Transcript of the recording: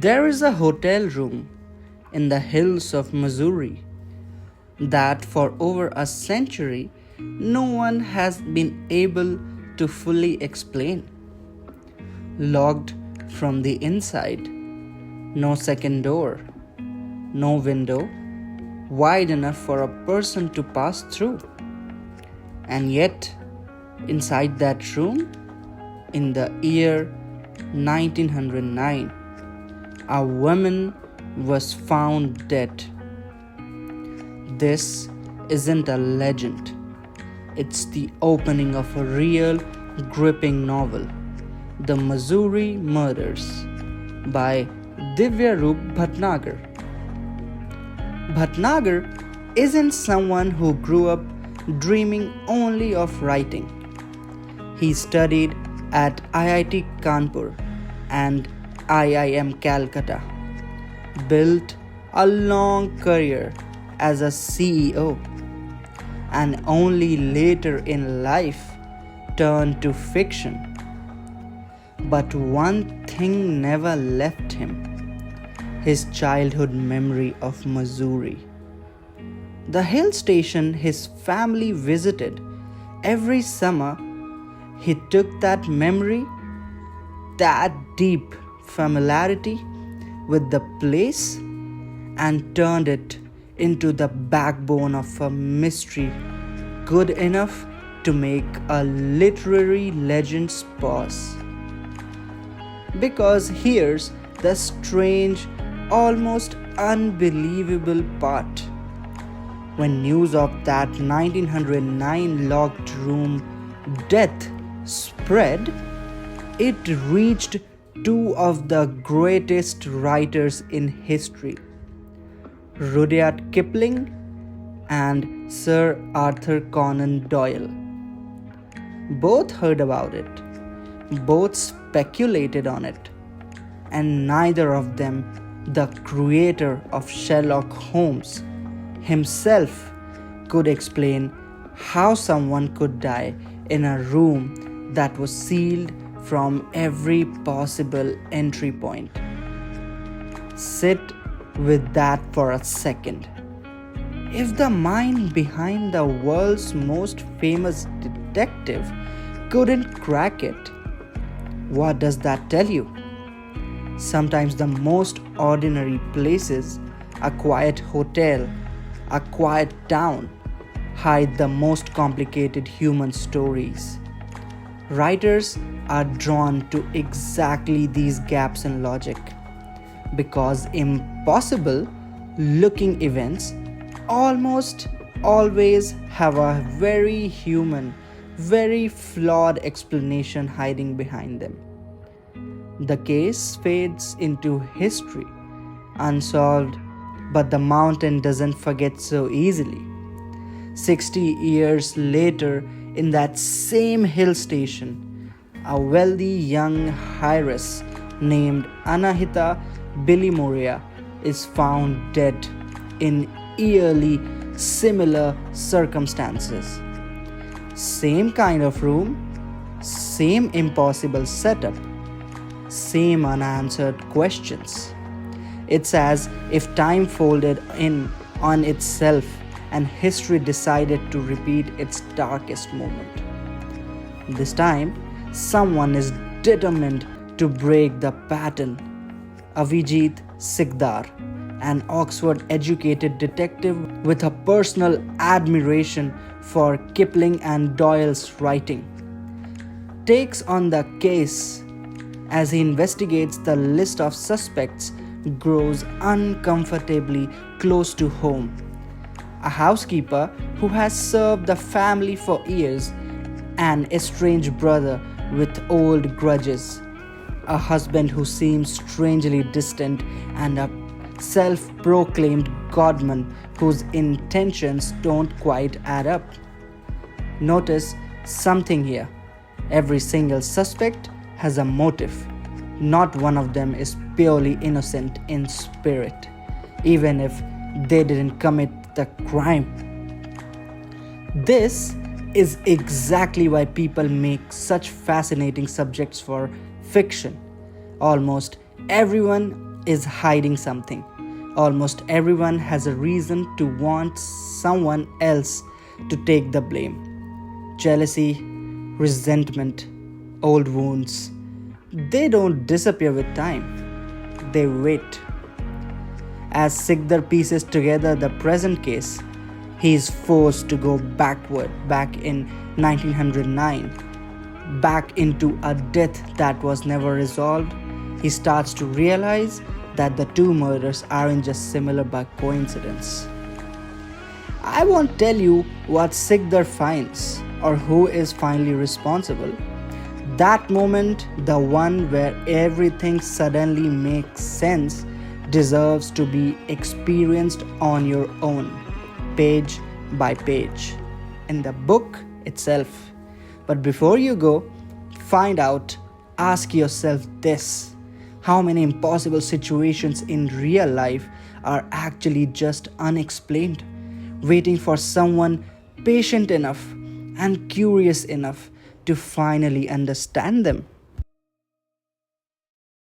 There is a hotel room in the hills of Mussoorie that for over a century no one has been able to fully explain. Locked from the inside, no second door, no window wide enough for a person to pass through. And yet, inside that room, in the year 1909, a woman was found dead. This isn't a legend. It's the opening of a real, gripping novel, The Mussoorie Murders by Divyaroop Bhatnagar. Bhatnagar isn't someone who grew up dreaming only of writing. He studied at IIT Kanpur and IIM Calcutta, built a long career as a CEO, and only later in life turned to fiction. But one thing never left him: his childhood memory of Mussoorie. The hill station his family visited every summer. He took that memory, that deep familiarity with the place, and turned it into the backbone of a mystery good enough to make a literary legend's pause. Because here's the strange, almost unbelievable part. When news of that 1909 locked room death spread, it reached two of the greatest writers in history, Rudyard Kipling and Sir Arthur Conan Doyle. Both heard about it, both speculated on it, and neither of them, the creator of Sherlock Holmes himself, could explain how someone could die in a room that was sealed from every possible entry point. Sit with that for a second. If the mind behind the world's most famous detective couldn't crack it, what does that tell you? Sometimes the most ordinary places, a quiet hotel, a quiet town, hide the most complicated human stories. Writers are drawn to exactly these gaps in logic, because impossible looking events almost always have a very human, very flawed explanation hiding behind them. The case fades into history, unsolved, but the mountain doesn't forget so easily. 60 years later, in that same hill station, a wealthy young heiress named Anahita Bilimoria is found dead in eerily similar circumstances. Same kind of room, same impossible setup, same unanswered questions. It's as if time folded in on itself and history decided to repeat its darkest moment. This time, someone is determined to break the pattern. Avijit Sikdar, an Oxford-educated detective with a personal admiration for Kipling and Doyle's writing, takes on the case. As he investigates, the list of suspects grows uncomfortably close to home. A housekeeper who has served the family for years, an estranged brother with old grudges, a husband who seems strangely distant, and a self-proclaimed godman whose intentions don't quite add up. Notice something here. Every single suspect has a motive. Not one of them is purely innocent in spirit, even if they didn't commit the crime. This is exactly why people make such fascinating subjects for fiction. Almost everyone is hiding something. Almost everyone has a reason to want someone else to take the blame. Jealousy, resentment, old wounds. They don't disappear with time, they wait. As Sikdar pieces together the present case, he is forced to go backward, back in 1909, back into a death that was never resolved. He starts to realize that the two murders aren't just similar by coincidence. I won't tell you what Sikdar finds or who is finally responsible. That moment, the one where everything suddenly makes sense, deserves to be experienced on your own, page by page, in the book itself. But before you go, find out, ask yourself this: how many impossible situations in real life are actually just unexplained, waiting for someone patient enough and curious enough to finally understand them?